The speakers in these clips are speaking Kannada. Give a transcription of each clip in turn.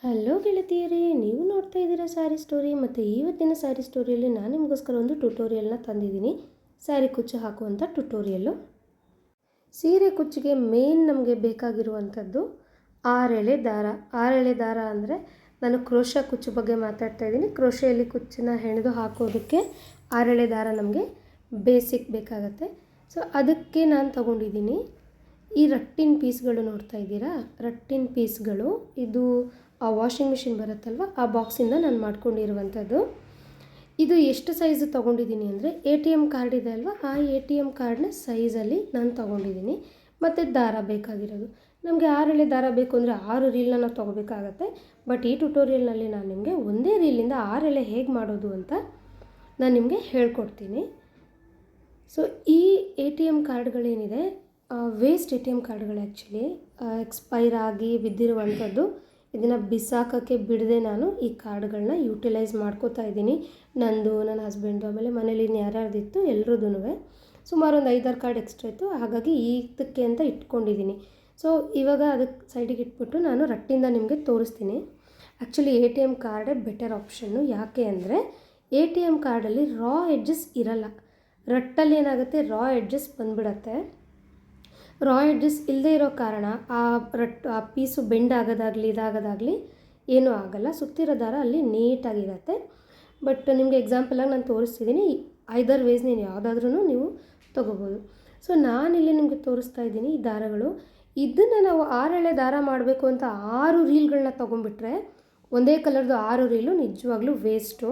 ಹಲೋ ಗೆಳತಿಯರೇ, ನೀವು ನೋಡ್ತಾ ಇದ್ದೀರಾ ಸ್ಯಾರಿ ಸ್ಟೋರಿ. ಮತ್ತು ಇವತ್ತಿನ ಸ್ಯಾರಿ ಸ್ಟೋರಿಯಲ್ಲಿ ನಾನು ನಿಮಗೋಸ್ಕರ ಒಂದು ಟ್ಯುಟೋರಿಯಲ್ನ ತಂದಿದ್ದೀನಿ. ಸ್ಯಾರಿ ಕುಚ್ಚು ಹಾಕುವಂಥ ಟ್ಯುಟೋರಿಯಲ್ಲು. ಸೀರೆ ಕುಚ್ಚಿಗೆ ಮೇನ್ ನಮಗೆ ಬೇಕಾಗಿರುವಂಥದ್ದು 6 ಎಳೆ ದಾರ. 6 ಎಳೆ ದಾರ ಅಂದರೆ ನಾನು ಕ್ರೋಶ ಕುಚ್ಚು ಬಗ್ಗೆ ಮಾತಾಡ್ತಾ ಇದ್ದೀನಿ. ಕ್ರೋಶೆಯಲ್ಲಿ ಕುಚ್ಚನ್ನ ಹೆಣೆದು ಹಾಕೋದಕ್ಕೆ 6 ಎಳೆ ದಾರ ನಮಗೆ ಬೇಸಿಕ್ ಬೇಕಾಗತ್ತೆ. ಸೊ ಅದಕ್ಕೆ ನಾನು ತಗೊಂಡಿದ್ದೀನಿ ಈ ರಟ್ಟಿನ ಪೀಸ್ಗಳು. ನೋಡ್ತಾ ಇದ್ದೀರಾ, ರಟ್ಟಿನ ಪೀಸ್ಗಳು. ಇದು ಆ ವಾಷಿಂಗ್ ಮಿಷಿನ್ ಬರುತ್ತಲ್ವ, ಆ ಬಾಕ್ಸಿಂದ ನಾನು ಮಾಡ್ಕೊಂಡಿರುವಂಥದ್ದು. ಇದು ಎಷ್ಟು ಸೈಜು ತೊಗೊಂಡಿದ್ದೀನಿ ಅಂದರೆ ATM ಕಾರ್ಡ್ ಇದೆ ಅಲ್ವಾ, ಆ ATM ಕಾರ್ಡ್ನ ಸೈಜಲ್ಲಿ ನಾನು ತೊಗೊಂಡಿದ್ದೀನಿ. ಮತ್ತು ದಾರ ಬೇಕಾಗಿರೋದು ನಮಗೆ 6 ಎಳೆ ದಾರ ಬೇಕು ಅಂದರೆ 6 ರೀಲ್ನ ನಾವು ತೊಗೋಬೇಕಾಗತ್ತೆ. ಬಟ್ ಈ ಟ್ಯುಟೋರಿಯಲ್ನಲ್ಲಿ ನಾನು ನಿಮಗೆ ಒಂದೇ ರೀಲಿಂದ 6 ಎಳೆ ಹೇಗೆ ಮಾಡೋದು ಅಂತ ನಾನು ನಿಮಗೆ ಹೇಳ್ಕೊಡ್ತೀನಿ. ಸೊ ಈ ATM ಕಾರ್ಡ್ಗಳೇನಿದೆ, ವೇಸ್ಟ್ ATM ಕಾರ್ಡ್ಗಳು ಆ್ಯಕ್ಚುಲಿ ಎಕ್ಸ್ಪೈರ್ ಆಗಿ ಬಿದ್ದಿರುವಂಥದ್ದು. ಇದನ್ನು ಬಿಸಾಕೋಕ್ಕೆ ಬಿಡದೆ ನಾನು ಈ ಕಾರ್ಡ್ಗಳನ್ನ ಯೂಟಿಲೈಸ್ ಮಾಡ್ಕೋತಾ ಇದ್ದೀನಿ. ನಂದು, ನನ್ನ ಹಸ್ಬೆಂಡು, ಆಮೇಲೆ ಮನೇಲಿ ಯಾರ್ಯಾರ್ದಿತ್ತು ಎಲ್ರದ್ದೂ ಸುಮಾರು ಒಂದು 5-6 ಕಾರ್ಡ್ ಎಕ್ಸ್ಟ್ರಾ ಇತ್ತು. ಹಾಗಾಗಿ ಇದಕ್ಕೆ ಅಂತ ಇಟ್ಕೊಂಡಿದ್ದೀನಿ. ಸೊ ಇವಾಗ ಅದಕ್ಕೆ ಸೈಡಿಗೆ ಇಟ್ಬಿಟ್ಟು ನಾನು ರಟ್ಟಿಂದ ನಿಮಗೆ ತೋರಿಸ್ತೀನಿ. ಆ್ಯಕ್ಚುಲಿ ATM ಕಾರ್ಡೇ ಬೆಟರ್ ಆಪ್ಷನ್ನು. ಯಾಕೆ ಅಂದರೆ ATM ಕಾರ್ಡಲ್ಲಿ ರಾ ಎಡ್ಜಸ್ ಇರಲ್ಲ. ರಟ್ಟಲ್ಲಿ ಏನಾಗುತ್ತೆ, ರಾ ಎಡ್ಜಸ್ ಬಂದುಬಿಡತ್ತೆ. ರಾ ಎಡ್ಜಸ್ ಇಲ್ಲದೆ ಇರೋ ಕಾರಣ ಆ ಪೀಸು ಬೆಂಡ್ ಆಗೋದಾಗಲಿ ಇದಾಗೋದಾಗಲಿ ಏನೂ ಆಗಲ್ಲ. ಸುತ್ತಿರೋ ದಾರ ಅಲ್ಲಿ ನೀಟಾಗಿರುತ್ತೆ. ಬಟ್ ನಿಮಗೆ ಎಕ್ಸಾಂಪಲಾಗಿ ನಾನು ತೋರಿಸ್ತಿದ್ದೀನಿ. ಐದರ್ ವೇಸ್ ನೀವು ಯಾವುದಾದ್ರೂ ನೀವು ತೊಗೋಬೋದು. ಸೊ ನಾನಿಲ್ಲಿ ನಿಮಗೆ ತೋರಿಸ್ತಾ ಇದ್ದೀನಿ ಈ ದಾರಗಳು. ಇದನ್ನು ನಾವು 6 ಎಳೆ ದಾರ ಮಾಡಬೇಕು ಅಂತ 6 ರೀಲ್ಗಳನ್ನ ತೊಗೊಂಡ್ಬಿಟ್ರೆ ಒಂದೇ ಕಲರ್ದು 6 ರೀಲು ನಿಜವಾಗ್ಲೂ ವೇಸ್ಟು.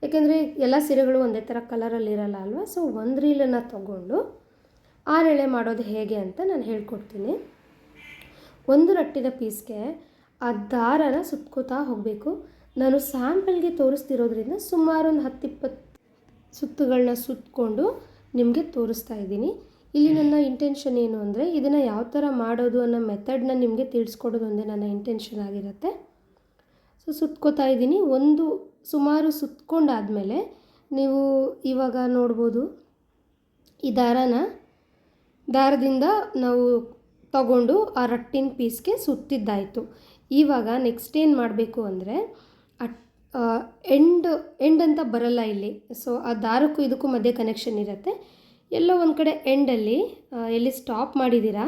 ಯಾಕೆಂದರೆ ಎಲ್ಲ ಸೀರೆಗಳು ಒಂದೇ ಥರ ಕಲರಲ್ಲಿ ಇರಲ್ಲ ಅಲ್ವಾ. ಸೊ ಒಂದು ರೀಲನ್ನು ತೊಗೊಂಡು 6 ಎಳೆ ಮಾಡೋದು ಹೇಗೆ ಅಂತ ನಾನು ಹೇಳ್ಕೊಡ್ತೀನಿ. ಒಂದು ರಟ್ಟಿನ ಪೀಸ್ಗೆ ಆ ದಾರನ ಸುತ್ಕೋತಾ ಹೋಗಬೇಕು. ನಾನು ಸ್ಯಾಂಪಲ್ಗೆ ತೋರಿಸ್ತಿರೋದ್ರಿಂದ ಸುಮಾರು ಒಂದು 10-20 ಸುತ್ತುಗಳನ್ನ ಸುತ್ತಕೊಂಡು ನಿಮಗೆ ತೋರಿಸ್ತಾ ಇದ್ದೀನಿ. ಇಲ್ಲಿ ನನ್ನ ಇಂಟೆನ್ಷನ್ ಏನು ಅಂದರೆ ಇದನ್ನು ಯಾವ ಥರ ಮಾಡೋದು ಅನ್ನೋ ಮೆಥಡ್ನ ನಿಮಗೆ ತಿಳಿಸ್ಕೊಡೋದು ಒಂದೇ ನನ್ನ ಇಂಟೆನ್ಷನ್ ಆಗಿರುತ್ತೆ. ಸೊ ಸುತ್ಕೋತಾ ಇದ್ದೀನಿ. ಸುಮಾರು ಸುತ್ಕೊಂಡಾದಮೇಲೆ ನೀವು ಇವಾಗ ನೋಡ್ಬೋದು, ಈ ದಾರದಿಂದ ನಾವು ತಗೊಂಡು ಆ ರಟ್ಟಿನ ಪೀಸ್ಗೆ ಸುತ್ತಿದ್ದಾಯಿತು. ಇವಾಗ ನೆಕ್ಸ್ಟ್ ಏನು ಮಾಡಬೇಕು ಅಂದರೆ ಎಂಡ್ ಅಂತ ಬರಲ್ಲ ಇಲ್ಲಿ. ಸೊ ಆ ದಾರಕ್ಕೂ ಇದಕ್ಕೂ ಮಧ್ಯೆ ಕನೆಕ್ಷನ್ ಇರುತ್ತೆ. ಎಲ್ಲೋ ಒಂದು ಕಡೆ ಎಂಡಲ್ಲಿ ಎಲ್ಲಿ ಸ್ಟಾಪ್ ಮಾಡಿದ್ದೀರಾ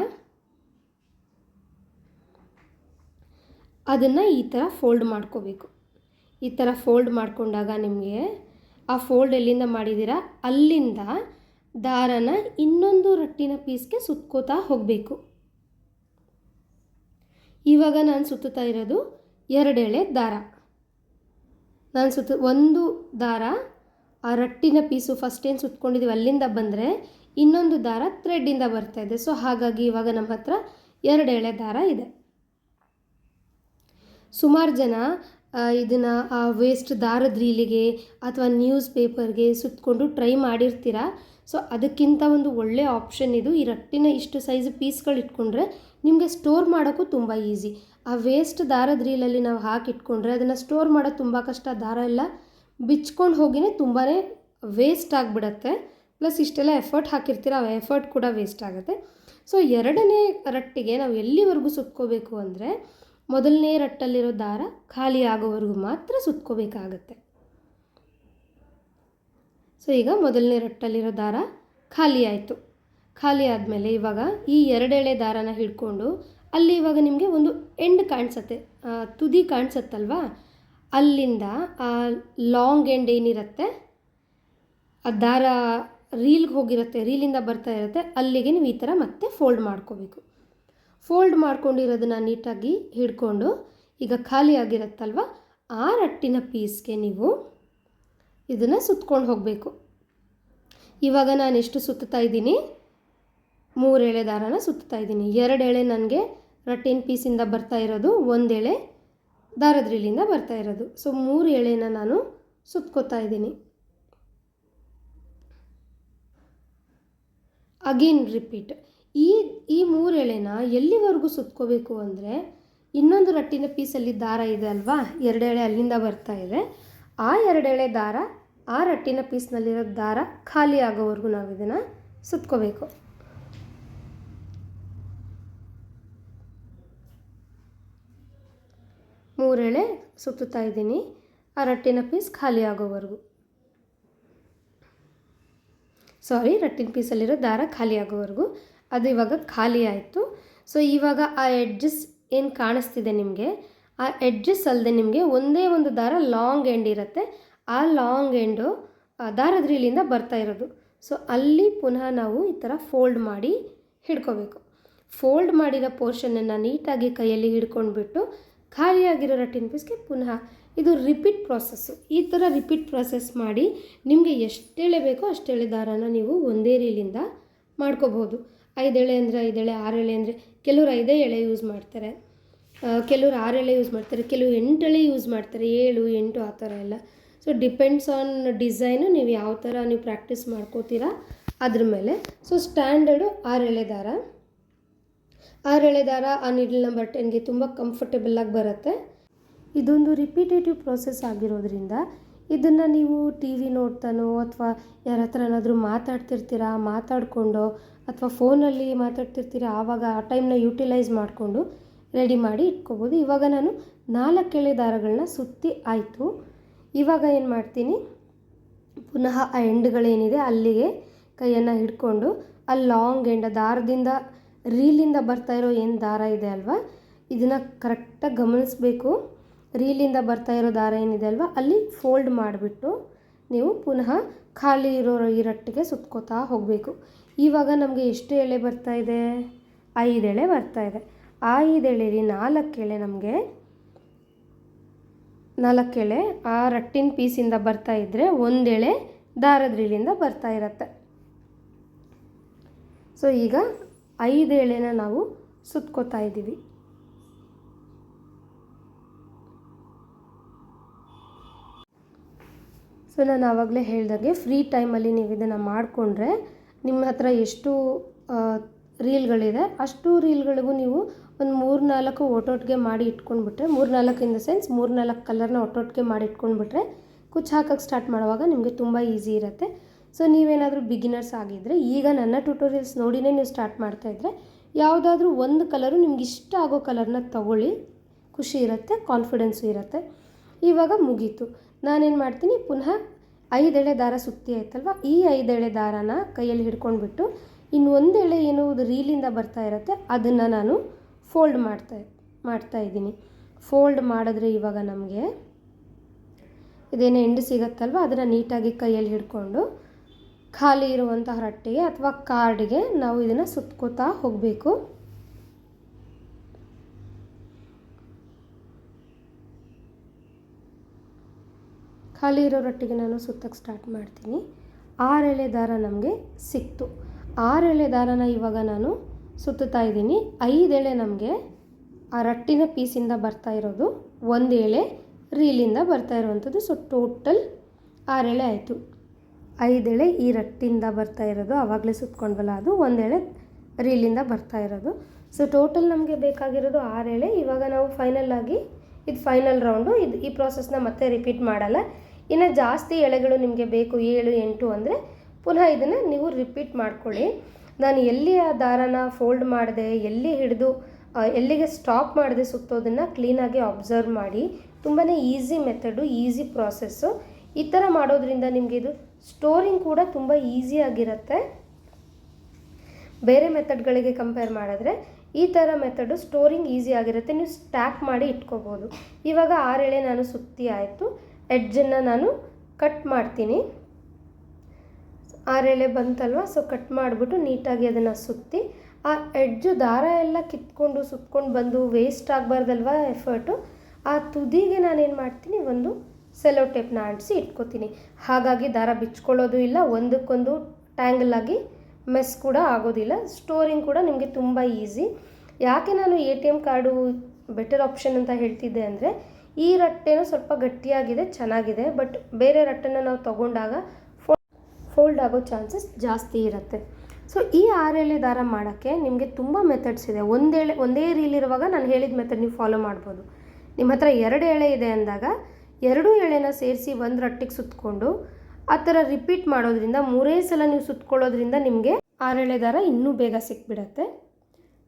ಅದನ್ನು ಈ ಥರ ಫೋಲ್ಡ್ ಮಾಡ್ಕೋಬೇಕು. ಈ ಥರ ಫೋಲ್ಡ್ ಮಾಡಿಕೊಂಡಾಗ ನಿಮಗೆ ಆ ಫೋಲ್ಡ್ ಎಲ್ಲಿಂದ ಮಾಡಿದ್ದೀರಾ ಅಲ್ಲಿಂದ ದಾರನ ಇನ್ನೊಂದು ರಟ್ಟಿನ ಪೀಸ್ಗೆ ಸುತ್ಕೋತಾ ಹೋಗಬೇಕು. ಇವಾಗ ನಾನು ಸುತ್ತುತ್ತಾ ಇರೋದು 2 ಎಳೆ ದಾರ. ಒಂದು ದಾರ ಆ ರಟ್ಟಿನ ಪೀಸು ಫಸ್ಟ್ ಏನು ಸುತ್ಕೊಂಡಿದ್ದೀವಿ ಅಲ್ಲಿಂದ ಬಂದರೆ ಇನ್ನೊಂದು ದಾರ ಥ್ರೆಡ್ಡಿಂದ ಬರ್ತಾ ಇದೆ. ಸೊ ಹಾಗಾಗಿ ಇವಾಗ ನಮ್ಮ ಹತ್ರ 2 ಎಳೆ ದಾರ ಇದೆ. ಸುಮಾರು ಜನ ಇದನ್ನು ಆ ವೇಸ್ಟ್ ದಾರದ ರೀಲಿಗೆ ಅಥವಾ ನ್ಯೂಸ್ ಪೇಪರ್ಗೆ ಸುತ್ತಕೊಂಡು ಟ್ರೈ ಮಾಡಿರ್ತೀರ. ಸೊ ಅದಕ್ಕಿಂತ ಒಂದು ಒಳ್ಳೆಯ ಆಪ್ಷನ್ ಇದು. ಈ ರಟ್ಟಿನ ಇಷ್ಟು ಸೈಜ್ ಪೀಸ್ಗಳು ಇಟ್ಕೊಂಡ್ರೆ ನಿಮಗೆ ಸ್ಟೋರ್ ಮಾಡೋಕ್ಕೂ ತುಂಬ ಈಸಿ. ಆ ವೇಸ್ಟ್ ದಾರದ ರೀಲಲ್ಲಿ ನಾವು ಹಾಕಿಟ್ಕೊಂಡ್ರೆ ಅದನ್ನು ಸ್ಟೋರ್ ಮಾಡೋದು ತುಂಬ ಕಷ್ಟ. ದಾರ ಎಲ್ಲ ಬಿಚ್ಕೊಂಡು ಹೋಗಿನೇ ತುಂಬಾ ವೇಸ್ಟ್ ಆಗಿಬಿಡತ್ತೆ. ಪ್ಲಸ್ ಇಷ್ಟೆಲ್ಲ ಎಫರ್ಟ್ ಹಾಕಿರ್ತೀರ, ಆ ಎಫರ್ಟ್ ಕೂಡ ವೇಸ್ಟ್ ಆಗುತ್ತೆ. ಸೊ 2ನೇ ರಟ್ಟಿಗೆ ನಾವು ಎಲ್ಲಿವರೆಗೂ ಸುತ್ಕೋಬೇಕು ಅಂದರೆ ಮೊದಲನೇ ರಟ್ಟಲ್ಲಿರೋ ದಾರ ಖಾಲಿ ಆಗೋವರೆಗೂ ಮಾತ್ರ ಸುತ್ಕೋಬೇಕಾಗತ್ತೆ. ಸೊ ಈಗ ಮೊದಲನೇ ರಟ್ಟಲ್ಲಿರೋ ದಾರ ಖಾಲಿ ಆಯಿತು. ಖಾಲಿ ಆದಮೇಲೆ ಇವಾಗ ಈ 2 ಎಳೆ ದಾರನ ಹಿಡ್ಕೊಂಡು ಅಲ್ಲಿ ಇವಾಗ ನಿಮಗೆ ಒಂದು ಎಂಡ್ ಕಾಣಿಸುತ್ತೆ, ತುದಿ ಕಾಣಿಸುತ್ತಲ್ವಾ, ಅಲ್ಲಿಂದ ಆ ಲಾಂಗ್ ಎಂಡ್ ಏನಿರುತ್ತೆ ಆ ದಾರ ರೀಲ್ಗೆ ಹೋಗಿರುತ್ತೆ, ರೀಲಿಂದ ಬರ್ತಾ ಇರುತ್ತೆ, ಅಲ್ಲಿಗೆ ನೀವು ಈ ಥರ ಮತ್ತೆ ಫೋಲ್ಡ್ ಮಾಡ್ಕೋಬೇಕು. ಫೋಲ್ಡ್ ಮಾಡ್ಕೊಂಡಿರೋದನ್ನ ನೀಟಾಗಿ ಹಿಡ್ಕೊಂಡು ಈಗ ಖಾಲಿ ಆಗಿರುತ್ತಲ್ವ ಆ ರಟ್ಟಿನ ಪೀಸ್ಗೆ ನೀವು ಇದನ್ನು ಸುತ್ಕೊಂಡು ಹೋಗಬೇಕು. ಇವಾಗ ನಾನು ಎಷ್ಟು ಸುತ್ತಾ ಇದ್ದೀನಿ, 3 ಎಳೆ ದಾರನ ಸುತ್ತಾ ಇದ್ದೀನಿ. 2 ಎಳೆ ನನಗೆ ರಟ್ಟಿನ ಪೀಸಿಂದ ಬರ್ತಾ ಇರೋದು, 1 ಎಳೆ ದಾರದ ರೀಲಿಂದ ಬರ್ತಾ ಇರೋದು. ಸೊ 3 ಎಳೆನ ನಾನು ಸುತ್ಕೋತಾ ಇದ್ದೀನಿ. Again repeat. ಈ 3 ಎಳೆನ ಎಲ್ಲಿವರೆಗೂ ಸುತ್ಕೋಬೇಕು ಅಂದರೆ ಇನ್ನೊಂದು ರಟ್ಟಿನ ಪೀಸಲ್ಲಿ ದಾರ ಇದೆ ಅಲ್ವಾ, 2 ಎಳೆ ಅಲ್ಲಿಂದ ಬರ್ತಾ ಇದೆ. ಆ 2 ಎಳೆ ದಾರ ಆ ರಟ್ಟಿನ ಪೀಸ್ನಲ್ಲಿರೋ ದಾರ ಖಾಲಿ ಆಗೋವರೆಗೂ ನಾವು ಇದನ್ನು ಸುತ್ಕೋಬೇಕು. 3 ಎಳೆ ಸುತ್ತುತ್ತಾ ಇದ್ದೀನಿ ಆ ರಟ್ಟಿನ ಪೀಸ್ ಖಾಲಿ ಆಗೋವರೆಗೂ. ರಟ್ಟಿನ ಪೀಸಲ್ಲಿರೋ ದಾರ ಖಾಲಿ ಆಗೋವರೆಗೂ. ಅದು ಇವಾಗ ಖಾಲಿ ಆಯಿತು. ಸೊ ಇವಾಗ ಆ ಎಡ್ಜಸ್ ಏನು ಕಾಣಿಸ್ತಿದೆ ನಿಮಗೆ, ಆ ಎಡ್ಜಸ್ ಅಲ್ಲದೆ ನಿಮಗೆ ಒಂದೇ ಒಂದು ದಾರ ಲಾಂಗ್ ಎಂಡ್ ಇರುತ್ತೆ. ಆ ಲಾಂಗ್ ಎಂಡು ದಾರದ ರೀಲಿಂದ ಬರ್ತಾ ಇರೋದು. ಸೊ ಅಲ್ಲಿ ಪುನಃ ನಾವು ಈ ಥರ ಫೋಲ್ಡ್ ಮಾಡಿ ಹಿಡ್ಕೋಬೇಕು. ಫೋಲ್ಡ್ ಮಾಡಿರೋ ಪೋರ್ಷನನ್ನು ನೀಟಾಗಿ ಕೈಯಲ್ಲಿ ಹಿಡ್ಕೊಂಡ್ಬಿಟ್ಟು ಖಾಲಿಯಾಗಿರೋ ರಟ್ಟಿನ ಪೀಸ್ಗೆ ಪುನಃ ಇದು ರಿಪೀಟ್ ಪ್ರಾಸೆಸ್ಸು. ಈ ಥರ ರಿಪೀಟ್ ಪ್ರಾಸೆಸ್ ಮಾಡಿ ನಿಮಗೆ ಎಷ್ಟೆಳೆ ಬೇಕೋ ಅಷ್ಟೆಳೆ ದಾರಾನ ನೀವು ಒಂದೇ ರೀಲಿಂದ ಮಾಡ್ಕೋಬೋದು. 5 ಎಳೆ ಅಂದರೆ 5 ಎಳೆ, 6 ಎಳೆ ಅಂದರೆ ಕೆಲವರು 5 ಎಳೆ ಯೂಸ್ ಮಾಡ್ತಾರೆ, ಕೆಲವರು 6 ಎಳೆ ಯೂಸ್ ಮಾಡ್ತಾರೆ, ಕೆಲವರು 8 ಎಳೆ ಯೂಸ್ ಮಾಡ್ತಾರೆ, 7, 8 ಆ ಥರ ಎಲ್ಲ. ಸೊ ಡಿಪೆಂಡ್ಸ್ ಆನ್ ಡಿಸೈನು, ನೀವು ಯಾವ ಥರ ನೀವು ಪ್ರಾಕ್ಟೀಸ್ ಮಾಡ್ಕೋತೀರಾ ಅದ್ರ ಮೇಲೆ. ಸೊ ಸ್ಟ್ಯಾಂಡರ್ಡು 6 ಎಳೆ ದಾರ. 6 ಎಳೆ ದಾರ ಆ ನೀಡಲ್ ನಂಬರ್ 10ಗೆ ತುಂಬ ಕಂಫರ್ಟೇಬಲಾಗಿ ಬರುತ್ತೆ. ಇದೊಂದು ರಿಪೀಟೇಟಿವ್ ಪ್ರೋಸೆಸ್ ಆಗಿರೋದ್ರಿಂದ ಇದನ್ನು ನೀವು ಟಿ ವಿ ನೋಡ್ತಾನೋ ಅಥವಾ ಯಾರ ಹತ್ರ ಏನಾದರೂ ಮಾತಾಡಿಕೊಂಡು ಅಥವಾ ಫೋನಲ್ಲಿ ಮಾತಾಡ್ತಿರ್ತೀರಾ, ಆವಾಗ ಆ ಟೈಮ್ನ ಯೂಟಿಲೈಸ್ ಮಾಡಿಕೊಂಡು ರೆಡಿ ಮಾಡಿ ಇಟ್ಕೋಬೋದು. ಇವಾಗ ನಾನು 4 ಎಳೆ ದಾರಗಳನ್ನ ಸುತ್ತಿ ಆಯಿತು. ಇವಾಗ ಏನು ಮಾಡ್ತೀನಿ, ಪುನಃ ಆ ಎಂಡ್ಗಳೇನಿದೆ ಅಲ್ಲಿಗೆ ಕೈಯನ್ನು ಹಿಡ್ಕೊಂಡು ಆ ಲಾಂಗ್ ಎಂಡ್ ದಾರದಿಂದ ರೀಲಿಂದ ಬರ್ತಾ ಇರೋ ಏನು ದಾರ ಇದೆ ಅಲ್ವಾ, ಇದನ್ನು ಕರೆಕ್ಟಾಗಿ ಗಮನಿಸಬೇಕು. ರೀಲಿಂದ ಬರ್ತಾ ಇರೋ ದಾರ ಏನಿದೆ ಅಲ್ವಾ ಅಲ್ಲಿ ಫೋಲ್ಡ್ ಮಾಡಿಬಿಟ್ಟು ನೀವು ಪುನಃ ಖಾಲಿ ಇರೋ ಈ ರಟ್ಟಿಗೆ ಸುತ್ಕೋತಾ ಹೋಗಬೇಕು. ಇವಾಗ ನಮಗೆ ಎಷ್ಟು ಎಳೆ ಬರ್ತಾ ಇದೆ, 5 ಎಳೆ ಬರ್ತಾ ಇದೆ. 5 ಎಳೆಲಿ 4 ಎಳೆ ನಮಗೆ 4 ಎಳೆ ಆ ರಟ್ಟಿನ ಪೀಸಿಂದ ಬರ್ತಾ ಇದ್ದರೆ 1 ಎಳೆ ದಾರದ ರೀಲಿಂದ ಬರ್ತಾ ಇರುತ್ತೆ. ಸೊ ಈಗ 5 ಎಳೆನ ನಾವು ಸುತ್ಕೋತಾ ಇದ್ದೀವಿ. ಸೊ ನಾನು ಆವಾಗಲೇ ಹೇಳ್ದಾಗೆ ಫ್ರೀ ಟೈಮಲ್ಲಿ ನೀವು ಇದನ್ನು ಮಾಡಿಕೊಂಡ್ರೆ ನಿಮ್ಮ ಹತ್ರ ಎಷ್ಟು ರೀಲ್ಗಳಿದೆ ಅಷ್ಟು ರೀಲ್ಗಳಿಗೂ ನೀವು ಒಂದು 3-4 ಒಟ್ಟೊಟ್ಟಿಗೆ ಮಾಡಿ ಇಟ್ಕೊಂಡ್ಬಿಟ್ರೆ, 3-4 ಇನ್ ದ ಸೆನ್ಸ್ 3-4 ಕಲರ್ನ ಒಟ್ಟೊಟ್ಟಿಗೆ ಮಾಡಿ ಇಟ್ಕೊಂಡ್ಬಿಟ್ರೆ ಕುಚ್ಚು ಹಾಕೋಕ್ಕೆ ಸ್ಟಾರ್ಟ್ ಮಾಡುವಾಗ ನಿಮಗೆ ತುಂಬ ಈಸಿ ಇರುತ್ತೆ. ಸೊ ನೀವೇನಾದರೂ ಬಿಗಿನರ್ಸ್ ಆಗಿದ್ದರೆ, ಈಗ ನನ್ನ ಟ್ಯುಟೋರಿಯಲ್ಸ್ ನೋಡಿನೇ ನೀವು ಸ್ಟಾರ್ಟ್ ಮಾಡ್ತಾಯಿದ್ರೆ ಯಾವುದಾದ್ರೂ ಒಂದು ಕಲರು ನಿಮ್ಗೆ ಇಷ್ಟ ಆಗೋ ಕಲರ್ನ ತಗೊಳ್ಳಿ, ಖುಷಿ ಇರುತ್ತೆ, ಕಾನ್ಫಿಡೆನ್ಸು ಇರುತ್ತೆ. ಇವಾಗ ಮುಗೀತು. ನಾನೇನು ಮಾಡ್ತೀನಿ, ಪುನಃ 5 ಎಳೆ ದಾರ ಸುತ್ತಿ ಆಯ್ತಲ್ವ, ಈ 5 ಎಳೆ ದಾರನ ಕೈಯಲ್ಲಿ ಹಿಡ್ಕೊಂಡ್ಬಿಟ್ಟು ಇನ್ನು 1 ಎಳೆ ಏನು ರೀಲಿಂದ ಬರ್ತಾ ಇರುತ್ತೆ ಅದನ್ನು ನಾನು ಫೋಲ್ಡ್ ಮಾಡ್ತಾ ಇದ್ದೀನಿ. ಫೋಲ್ಡ್ ಮಾಡಿದ್ರೆ ಇವಾಗ ನಮಗೆ ಇದೇನು ಎಂಡ್ ಸಿಗುತ್ತಲ್ವ ಅದನ್ನು ನೀಟಾಗಿ ಕೈಯಲ್ಲಿ ಹಿಡ್ಕೊಂಡು ಖಾಲಿ ಇರುವಂತಹ ರಟ್ಟಿಗೆ ಅಥವಾ ಕಾರ್ಡಿಗೆ ನಾವು ಇದನ್ನು ಸುತ್ಕೋತಾ ಹೋಗಬೇಕು. ಖಾಲಿ ಇರೋ ರಟ್ಟಿಗೆ ನಾನು ಸುತ್ತಕ್ಕೆ ಸ್ಟಾರ್ಟ್ ಮಾಡ್ತೀನಿ. 6 ಎಳೆ ದಾರ ನಮಗೆ ಸಿಕ್ತು. 6 ಎಳೆ ದಾರನ ಇವಾಗ ನಾನು ಸುತ್ತುತ್ತಾ ಇದ್ದೀನಿ. 5 ಎಳೆ ನಮಗೆ ಆ ರಟ್ಟಿನ ಪೀಸಿಂದ ಬರ್ತಾ ಇರೋದು, 1 ಎಳೆ ರೀಲಿಂದ ಬರ್ತಾ ಇರುವಂಥದ್ದು. ಸೊ ಟೋಟಲ್ 6 ಎಳೆ ಆಯಿತು. 5 ಎಳೆ ಈ ರಟ್ಟಿಂದ ಬರ್ತಾ ಇರೋದು, ಆವಾಗಲೇ ಸುತ್ಕೊಂಡ್ವಲ್ಲ ಅದು, 1 ಎಳೆ ರೀಲಿಂದ ಬರ್ತಾ ಇರೋದು. ಸೊ ಟೋಟಲ್ ನಮಗೆ ಬೇಕಾಗಿರೋದು 6 ಎಳೆ. ಇವಾಗ ನಾವು ಫೈನಲ್ ಆಗಿ ಇದು ಫೈನಲ್ ರೌಂಡು. ಈ ಪ್ರಾಸೆಸ್ನ ಮತ್ತೆ ರಿಪೀಟ್ ಮಾಡಲ್ಲ. ಇನ್ನು ಜಾಸ್ತಿ ಎಳೆಗಳು ನಿಮಗೆ ಬೇಕು 7, 8 ಅಂದರೆ ಪುನಃ ಇದನ್ನು ನೀವು ರಿಪೀಟ್ ಮಾಡ್ಕೊಳ್ಳಿ. ನಾನು ಎಲ್ಲಿ ಆ ದಾರನ ಫೋಲ್ಡ್ ಮಾಡಿದೆ, ಎಲ್ಲಿ ಹಿಡಿದು ಎಲ್ಲಿಗೆ ಸ್ಟಾಪ್ ಮಾಡಿದೆ ಸುತ್ತೋದನ್ನು ಕ್ಲೀನಾಗಿ ಅಬ್ಸರ್ವ್ ಮಾಡಿ. ತುಂಬಾ ಈಸಿ ಮೆಥಡು, ಈಸಿ ಪ್ರಾಸೆಸ್ಸು. ಈ ಥರ ಮಾಡೋದ್ರಿಂದ ನಿಮಗೆ ಇದು ಸ್ಟೋರಿಂಗ್ ಕೂಡ ತುಂಬ ಈಸಿಯಾಗಿರುತ್ತೆ. ಬೇರೆ ಮೆಥಡ್ಗಳಿಗೆ ಕಂಪೇರ್ ಮಾಡಿದ್ರೆ ಈ ಥರ ಮೆಥಡು ಸ್ಟೋರಿಂಗ್ ಈಸಿ ಆಗಿರುತ್ತೆ, ನೀವು ಸ್ಟ್ಯಾಕ್ ಮಾಡಿ ಇಟ್ಕೋಬೋದು. ಇವಾಗ 6 ಎಳೆ ನಾನು ಸುತ್ತಿ ಆಯಿತು. ಎಡ್ಜನ್ನು ನಾನು ಕಟ್ ಮಾಡ್ತೀನಿ. 6 ಎಳೆ ಬಂತಲ್ವ, ಸೊ ಕಟ್ ಮಾಡಿಬಿಟ್ಟು ನೀಟಾಗಿ ಅದನ್ನು ಸುತ್ತಿ ಆ ಎಡ್ಜು ದಾರ ಎಲ್ಲ ಸುತ್ಕೊಂಡು ಬಂದು ವೇಸ್ಟ್ ಆಗಬಾರ್ದಲ್ವ ಎಫರ್ಟು. ಆ ತುದಿಗೆ ನಾನೇನು ಮಾಡ್ತೀನಿ, ಒಂದು ಸೆಲೋ ಟೇಪ್ನ ಅಂಟಿಸಿ ಇಟ್ಕೋತೀನಿ. ಹಾಗಾಗಿ ದಾರ ಬಿಚ್ಕೊಳ್ಳೋದು ಇಲ್ಲ, ಒಂದಕ್ಕೊಂದು ಟ್ಯಾಂಗಲ್ ಆಗಿ ಮೆಸ್ ಕೂಡ ಆಗೋದಿಲ್ಲ. ಸ್ಟೋರಿಂಗ್ ಕೂಡ ನಿಮಗೆ ತುಂಬ ಈಸಿ. ಯಾಕೆ ನಾನು ATM ಕಾರ್ಡು ಬೆಟರ್ ಆಪ್ಷನ್ ಅಂತ ಹೇಳ್ತಿದ್ದೆ ಅಂದರೆ, ಈ ರಟ್ಟೆನೂ ಸ್ವಲ್ಪ ಗಟ್ಟಿಯಾಗಿದೆ, ಚೆನ್ನಾಗಿದೆ. ಬಟ್ ಬೇರೆ ರಟ್ಟೆನ ನಾವು ತೊಗೊಂಡಾಗ ಫೋಲ್ಡ್ ಆಗೋ ಚಾನ್ಸಸ್ ಜಾಸ್ತಿ ಇರುತ್ತೆ. ಸೊ ಈ 6 ಎಳೆ ದಾರ ಮಾಡೋಕ್ಕೆ ನಿಮಗೆ ತುಂಬ ಮೆಥಡ್ಸ್ ಇದೆ. ಒಂದೇ ರೀಲ್ ಇರುವಾಗ ನಾನು ಹೇಳಿದ ಮೆಥಡ್ ನೀವು ಫಾಲೋ ಮಾಡ್ಬೋದು. ನಿಮ್ಮ ಹತ್ರ 2 ಎಳೆ ಇದೆ ಅಂದಾಗ 2 ಎಳೆನ ಸೇರಿಸಿ ಒಂದು ರಟ್ಟಿಗೆ ಸುತ್ತಕೊಂಡು ಆ ಥರ ರಿಪೀಟ್ ಮಾಡೋದ್ರಿಂದ 3 ಸಲ ನೀವು ಸುತ್ಕೊಳ್ಳೋದ್ರಿಂದ ನಿಮಗೆ 6 ಎಳೆ ದಾರ ಇನ್ನೂ ಬೇಗ ಸಿಕ್ಬಿಡತ್ತೆ.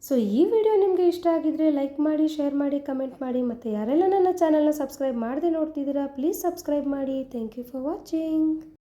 ಸೊ ಈ ವಿಡಿಯೋ ನಿಮಗೆ ಇಷ್ಟ ಆಗಿದ್ರೆ ಲೈಕ್ ಮಾಡಿ, ಶೇರ್ ಮಾಡಿ, ಕಮೆಂಟ್ ಮಾಡಿ. ಮತ್ತು ಯಾರೆಲ್ಲ ನನ್ನ ಚಾನಲ್ನ ಸಬ್ಸ್ಕ್ರೈಬ್ ಮಾಡದೆ ನೋಡ್ತಿದ್ದೀರಾ ಪ್ಲೀಸ್ ಸಬ್ಸ್ಕ್ರೈಬ್ ಮಾಡಿ. Thank you for watching.